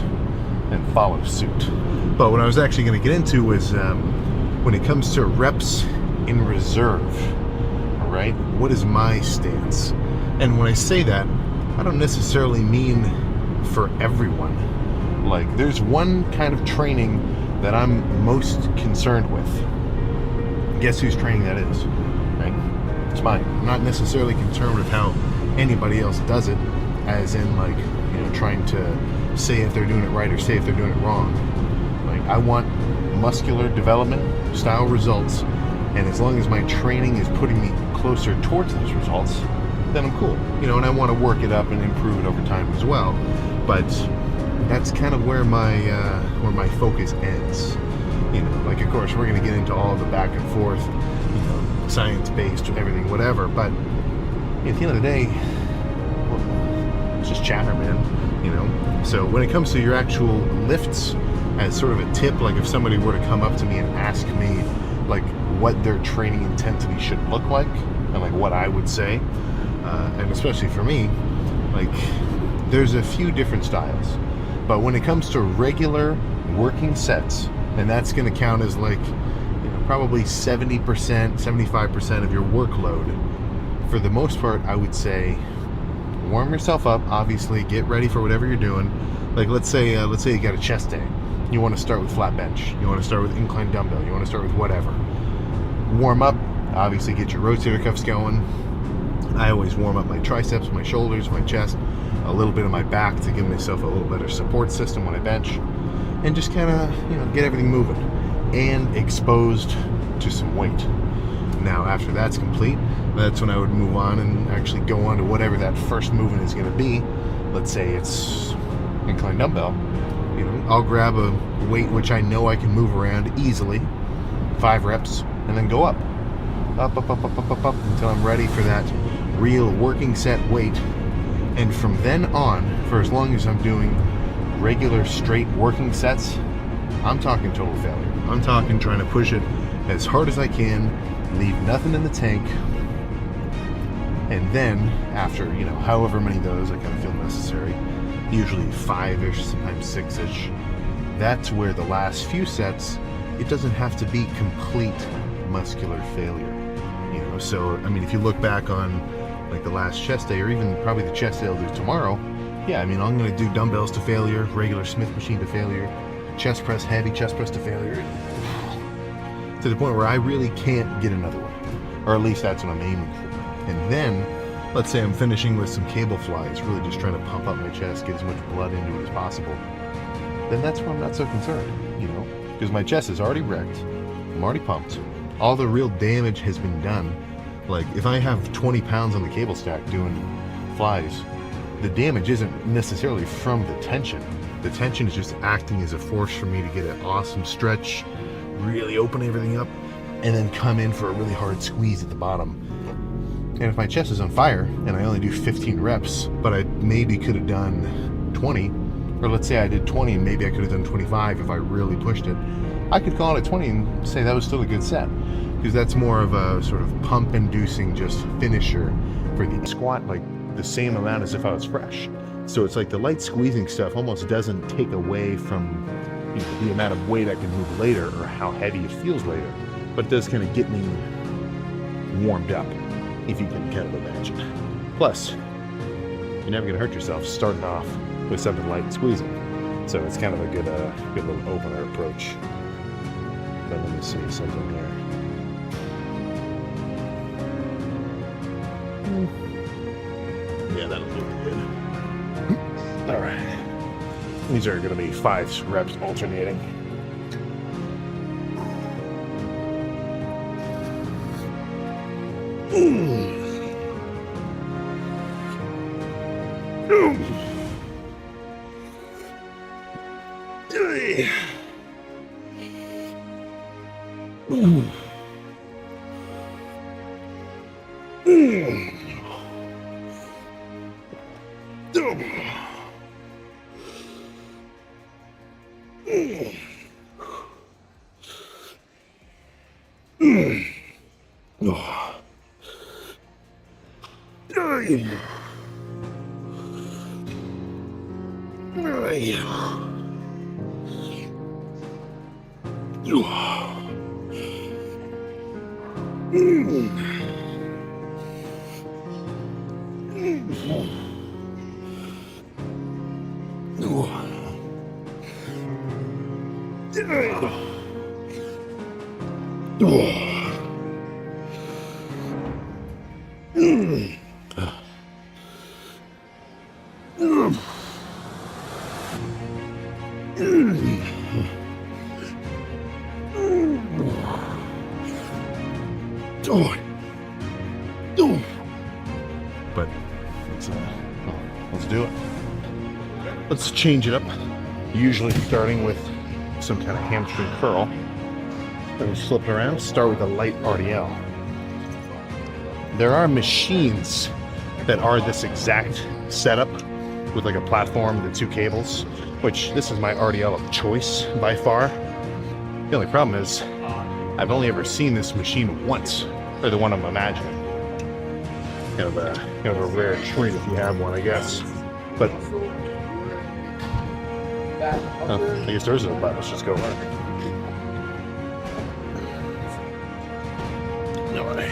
and follow suit. But what I was actually going to get into was when it comes to reps in reserve, right? What is my stance? And when I say that, I don't necessarily mean for everyone. Like there's one kind of training that I'm most concerned with. Guess whose training that is, right? It's mine. I'm not necessarily concerned with how anybody else does it, as in like, trying to say if they're doing it right or say if they're doing it wrong. Like I want muscular development style results, and as long as my training is putting me closer towards those results, then I'm cool. And I want to work it up and improve it over time as well. But that's kind of where my focus ends. Like of course we're going to get into all the back and forth, science-based, everything, whatever. But at the end of the day, it's just chatter, man. you know? So when it comes to your actual lifts, as sort of a tip, like if somebody were to come up to me and ask me like what their training intensity should look like and like what I would say, and especially for me, like there's a few different styles, but when it comes to regular working sets, and that's going to count as like, you know, probably 70%, 75% of your workload, for the most part, I would say warm yourself up, obviously get ready for whatever you're doing. Like let's say you got a chest day. You want to start with flat bench. You want to start with incline dumbbell. You want to start with whatever. Warm up. Obviously, get your rotator cuffs going. I always warm up my triceps, my shoulders, my chest, a little bit of my back to give myself a little better support system when I bench, and just kind of, you know, get everything moving and exposed to some weight. Now, after that's complete, that's when I would move on and actually go on to whatever that first movement is going to be. Let's say it's incline dumbbell. You know, I'll grab a weight which I know I can move around easily, 5 reps, and then go up until I'm ready for that real working set weight. And from then on, for as long as I'm doing regular straight working sets, I'm talking total failure. I'm talking trying to push it as hard as I can, leave nothing in the tank, and then after, you know, however many of those I kind of feel necessary, usually 5-ish, sometimes 6-ish. That's where the last few sets, it doesn't have to be complete muscular failure. You know, so I mean, if you look back on like the last chest day, or even probably the chest day I'll do tomorrow, yeah, I mean, I'm gonna do dumbbells to failure, regular Smith machine to failure, chest press, heavy chest press to failure, to the point where I really can't get another one, or at least that's what I'm aiming for. And then let's say I'm finishing with some cable flies, really just trying to pump up my chest, get as much blood into it as possible, then that's where I'm not so concerned, you know, because my chest is already wrecked, I'm already pumped, all the real damage has been done. Like if I have 20 pounds on the cable stack doing flies, the damage isn't necessarily from the tension. The tension is just acting as a force for me to get an awesome stretch, really open everything up, and then come in for a really hard squeeze at the bottom. And if my chest is on fire and I only do 15 reps, but I maybe could have done 20, or let's say I did 20 and maybe I could have done 25 if I really pushed it, I could call it a 20 and say that was still a good set, because that's more of a sort of pump inducing just finisher for the squat, like the same amount as if I was fresh. So it's like the light squeezing stuff almost doesn't take away from, you know, the amount of weight I can move later or how heavy it feels later, but it does kind of get me warmed up, if you can kind of imagine. Plus, you're never going to hurt yourself starting off with something light and squeezing. So it's kind of a good little opener approach. But let me see something here. Yeah, that'll do good. All right. These are going to be 5 reps alternating. But let's do it. Let's change it up. Usually starting with some kind of hamstring curl. Then we flip it around, start with a light RDL. There are machines that are this exact setup, with like a platform, the 2 cables, which this is my RDL of choice by far. The only problem is I've only ever seen this machine once, or the one I'm imagining. Kind of a rare treat if you have one, I guess. But I guess there is no button. Let's just go run. No way.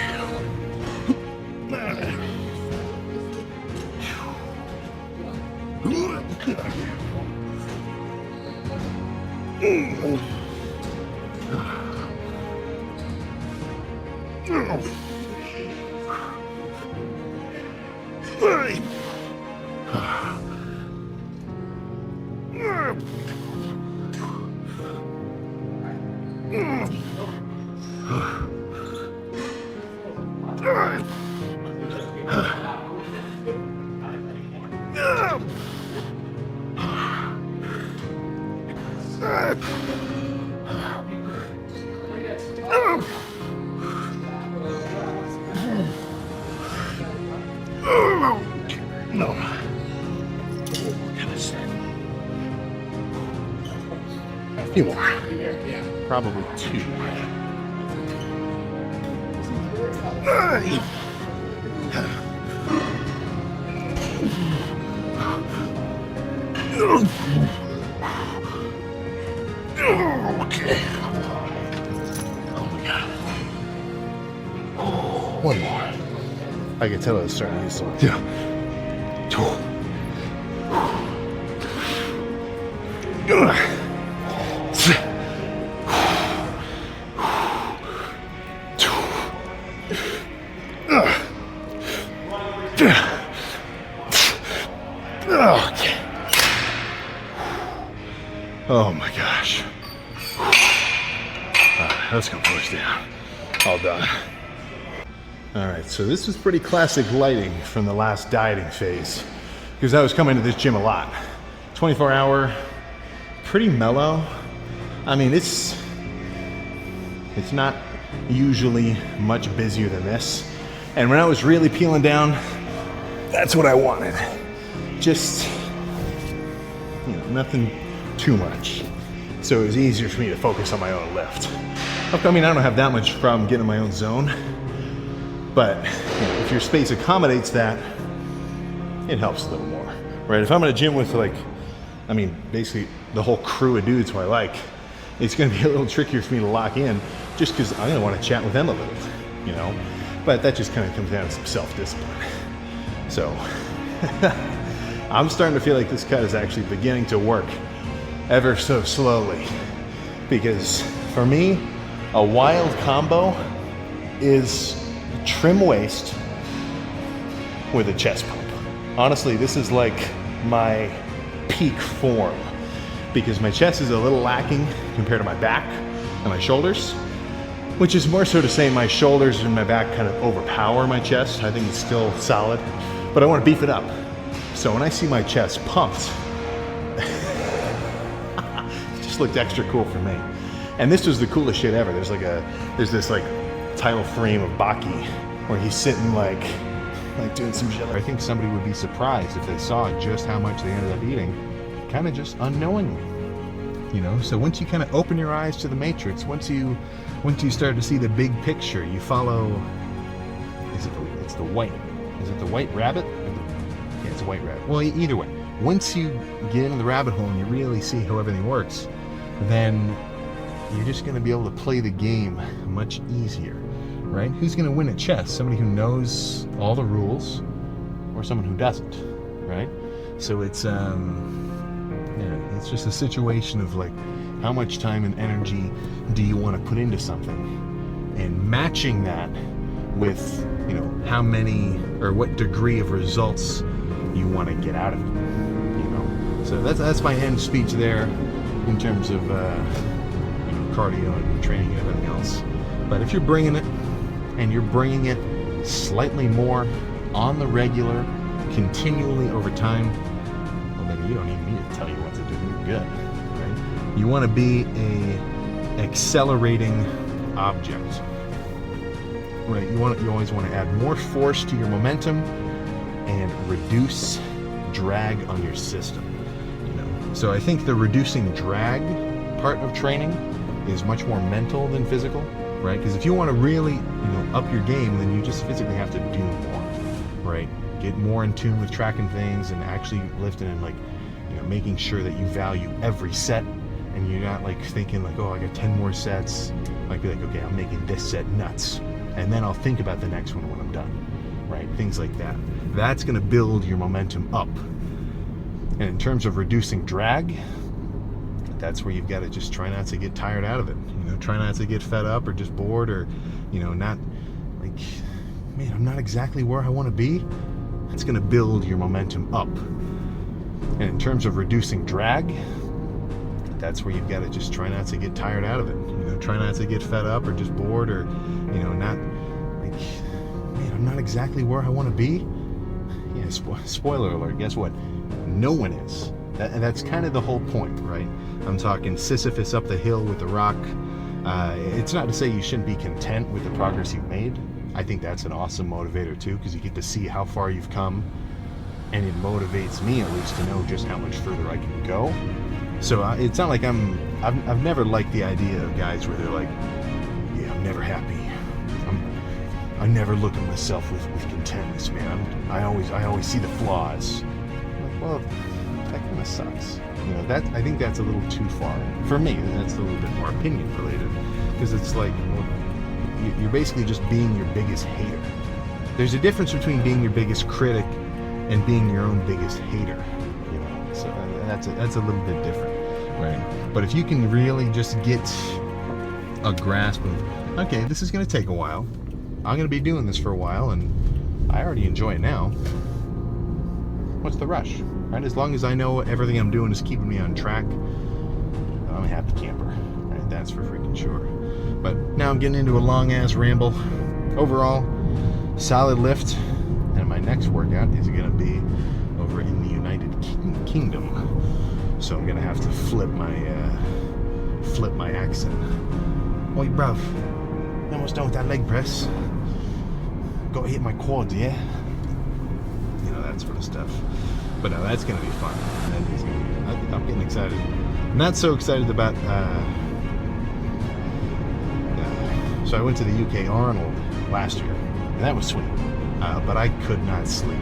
No. A few more. Probably 2. Okay. Oh my God. One more. I can tell it's starting to use some. Yeah. Okay. Oh my gosh. Let's go push down. All done. All right, so this was pretty classic lighting from the last dieting phase, because I was coming to this gym a lot. 24-hour, pretty mellow. I mean, it's not usually much busier than this. And when I was really peeling down, that's what I wanted. Just, you know, nothing too much. So it was easier for me to focus on my own lift. I mean, I don't have that much problem getting in my own zone, but you know, if your space accommodates that, it helps a little more, right? If I'm in a gym with basically the whole crew of dudes who I like, it's gonna be a little trickier for me to lock in just because I'm gonna wanna chat with them a little, you know? But that just kind of comes down to some self-discipline. So, I'm starting to feel like this cut is actually beginning to work ever so slowly, because for me, a wild combo is trim waist with a chest pump. Honestly, this is like my peak form, because my chest is a little lacking compared to my back and my shoulders, which is more so to say my shoulders and my back kind of overpower my chest. I think it's still solid, but I want to beef it up. So when I see my chest pumped, it just looked extra cool for me. And this was the coolest shit ever. There's this like title frame of Baki where he's sitting like doing some shit. I think somebody would be surprised if they saw just how much they ended up eating, kind of just unknowingly, you know? So once you kind of open your eyes to the matrix, once you start to see the big picture, you follow, is it the white rabbit? Yeah, it's a white rabbit. Well, either way, once you get into the rabbit hole and you really see how everything works, then you're just going to be able to play the game much easier, right? Who's going to win at chess? Somebody who knows all the rules, or someone who doesn't, right? So it's it's just a situation of like, how much time and energy do you want to put into something, and matching that with, you know, how many or what degree of results you want to get out of it, you know? So that's my end speech there in terms of cardio and training and everything else. But if you're bringing it, and you're bringing it slightly more on the regular, continually over time, well, then you don't need me to tell you what to do. You're good, right? You want to be a accelerating object, right? You always want to add more force to your momentum and reduce drag on your system. So I think the reducing drag part of training is much more mental than physical, right? Because if you want to really up your game, then you just physically have to do more, right? Get more in tune with tracking things and actually lifting and making sure that you value every set, and you're not thinking oh, I got 10 more sets. Might be okay, I'm making this set nuts, and then I'll think about the next one when I'm done, right? Things like that. That's going to build your momentum up. And in terms of reducing drag, that's where you've got to just try not to get tired out of it. Try not to get fed up or just bored, or not man, I'm not exactly where I want to be. It's going to build your momentum up. And in terms of reducing drag, that's where you've got to just try not to get tired out of it. Try not to get fed up or just bored, or not man, I'm not exactly where I want to be. Yeah, spoiler alert, guess what? No one is. And that's kind of the whole point, right? I'm talking Sisyphus up the hill with the rock. It's not to say you shouldn't be content with the progress you've made. I think that's an awesome motivator too, because you get to see how far you've come, and it motivates me at least to know just how much further I can go. So it's not like I've never liked the idea of guys where they're yeah, I'm never happy. I never look at myself with contentness, man. I always see the flaws. Well, that kind of sucks. I think that's a little too far. For me, that's a little bit more opinion related, because it's you're basically just being your biggest hater. There's a difference between being your biggest critic and being your own biggest hater. So that's a little bit different, right? But if you can really just get a grasp of, okay, this is going to take a while. I'm going to be doing this for a while, and I already enjoy it now. What's the rush, right? As long as I know everything I'm doing is keeping me on track, I'm a happy camper, right? That's for freaking sure. But now I'm getting into a long-ass ramble. Overall, solid lift, and my next workout is going to be over in the United Kingdom. So I'm going to have to flip my accent. Oi, bruv, almost done with that leg press. Got to hit my quads, yeah? That sort of stuff. But no, that's going to be fun. That is going to be, I'm getting excited. Not so excited about so I went to the UK Arnold last year, and that was sweet. But I could not sleep.